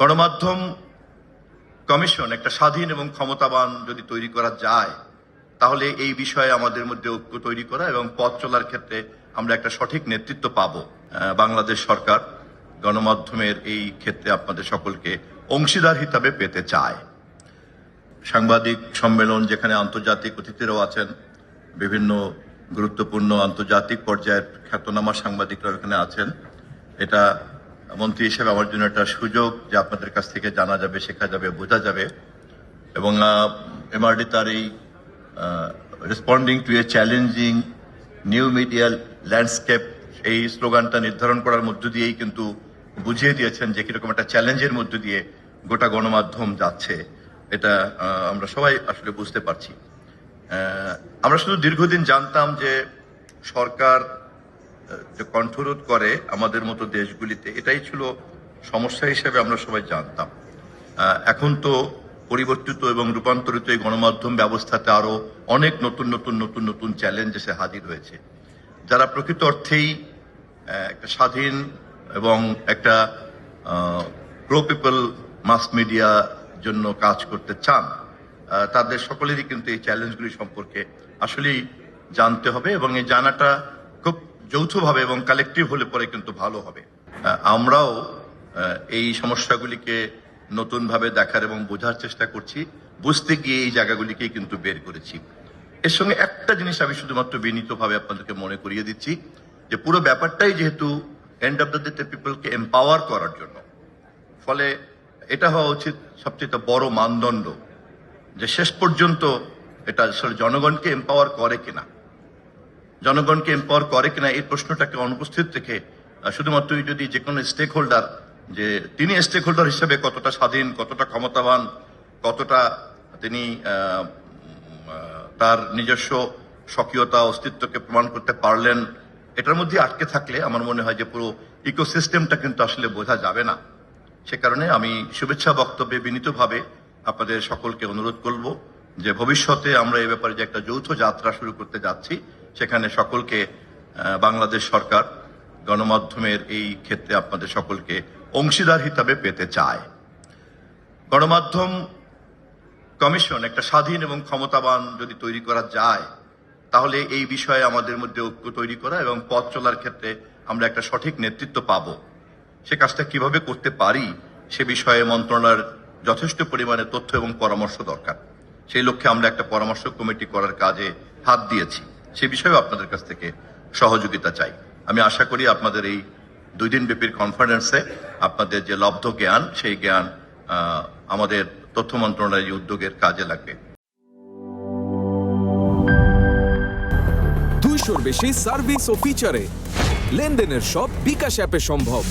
গণমাধ্যম কমিশন একটা স্বাধীন এবং ক্ষমতাবান যদি তৈরি করা যায়, তাহলে এই বিষয়ে আমাদের মধ্যে ঐক্য তৈরি করা এবং পথ চলার ক্ষেত্রে আমরা একটা সঠিক নেতৃত্ব পাবো। বাংলাদেশ সরকার গণমাধ্যমের এই ক্ষেত্রে আপনাদের সকলকে অংশীদার হিসাবে পেতে চায়। সাংবাদিক সম্মেলন যেখানে আন্তর্জাতিক অতিথিরাও আছেন, বিভিন্ন গুরুত্বপূর্ণ আন্তর্জাতিক পর্যায়ের খ্যাতনামা সাংবাদিকরা এখানে আছেন, এটা মন্ত্রী হিসেবে আমার জন্য একটা সুযোগ যে আপনাদের কাছ থেকে জানা যাবে, শেখা যাবে, বোঝা যাবে। এবং এমআরডি তার এই রেসপন্ডিং টু এ চ্যালেঞ্জিং নিউ মিডিয়া ল্যান্ডস্কেপ এই স্লোগানটা নির্ধারণ করার মধ্য দিয়েই কিন্তু বুঝিয়ে দিয়েছেন যে কিরকম একটা চ্যালেঞ্জের মধ্য দিয়ে গোটা গণমাধ্যম যাচ্ছে। এটা আমরা সবাই আসলে বুঝতে পারছি। আমরা শুধু দীর্ঘদিন জানতাম যে সরকার যে কণ্ঠরোধ করে আমাদের মতো দেশগুলিতে, এটাই ছিল সমস্যা হিসেবে আমরা সবাই জানতাম। এখন তো পরিবর্তিত এবং রূপান্তরিত এই গণমাধ্যম ব্যবস্থাতে আরো অনেক নতুন নতুন নতুন নতুন চ্যালেঞ্জ এসে হাজির হয়েছে। যারা প্রকৃত অর্থেই একটা স্বাধীন এবং একটা প্রো পিপল মাস মিডিয়া জন্য কাজ করতে চান, তাদের সকলেরই কিন্তু এই চ্যালেঞ্জগুলি সম্পর্কে আসলেই জানতে হবে এবং এই জানাটা খুব যৌথভাবে এবং কালেকটিভ হলে পরে কিন্তু ভালো হবে। আমরাও এই সমস্যাগুলিকে নতুনভাবে দেখার এবং বোঝার চেষ্টা করছি, বুঝতে গিয়ে এই জায়গাগুলিকেই কিন্তু বের করেছি। এর সঙ্গে একটা জিনিস আমি শুধুমাত্র বিনীতভাবে আপনাদেরকে মনে করিয়ে দিচ্ছি যে পুরো ব্যাপারটাই যেহেতু এন্ড অফ দ্য ডে পিপলকে এম্পাওয়ার করার জন্য, ফলে এটা হওয়া উচিত সবচেয়ে বড় মানদণ্ড যে শেষ পর্যন্ত এটা আসলে জনগণকে এম্পাওয়ার করে কিনা, জনগণকে এম্পাওয়ার করে কিনা এই প্রশ্নটাকে অনুপস্থিত রেখে শুধুমাত্র যদি যে কোনো স্টেক হোল্ডার, যে তিনি স্টেক হোল্ডার হিসেবে কতটা স্বাধীন, কতটা ক্ষমতাবান, কতটা তিনি তার নিজস্ব স্বকীয়তা অস্তিত্বকে প্রমাণ করতে পারলেন, এটার মধ্যে আটকে থাকলে আমার মনে হয় যে পুরো ইকোসিস্টেমটা কিন্তু আসলে বোঝা যাবে না। সে কারণে আমি শুভেচ্ছা বক্তব্যে বিনীতভাবে আপনাদের সকলকে অনুরোধ করব যে ভবিষ্যতে আমরা এই ব্যাপারে যে একটা যৌথ যাত্রা শুরু করতে যাচ্ছি, সেখানে সকলকে বাংলাদেশ সরকার গণমাধ্যমের এই ক্ষেত্রে আপনাদের সকলকে অংশীদার হিসাবে পেতে চায়। গণমাধ্যম কমিশন একটা স্বাধীন এবং ক্ষমতাবান যদি তৈরি করা যায়, তাহলে এই বিষয়ে আমাদের মধ্যে ঐক্য তৈরি করা এবং পথ চলার ক্ষেত্রে আমরা একটা সঠিক নেতৃত্ব পাব। সে কাজটা কিভাবে করতে পারি সে বিষয়ে মন্ত্রণালয়ের যথেষ্ট পরিমাণে তথ্য এবং পরামর্শ দরকার। সেই লক্ষ্যে আমরা একটা পরামর্শ কমিটি করার কাজে হাত দিয়েছি। সে বিষয়েও আপনাদের কাছ থেকে সহযোগিতা চাই। আমি আশা করি আপনাদের এই 2 দিন ব্যাপীর কনফারেন্সে আপনাদের যে লব্ধ জ্ঞান, সেই জ্ঞান আমাদের তথ্য মন্ত্রণালয়ের উদ্যোগের কাজে লাগবে। 200-র বেশি সার্ভিস ও ফিচারে লেনদেনের সব বিকাশ অ্যাপে সম্ভব।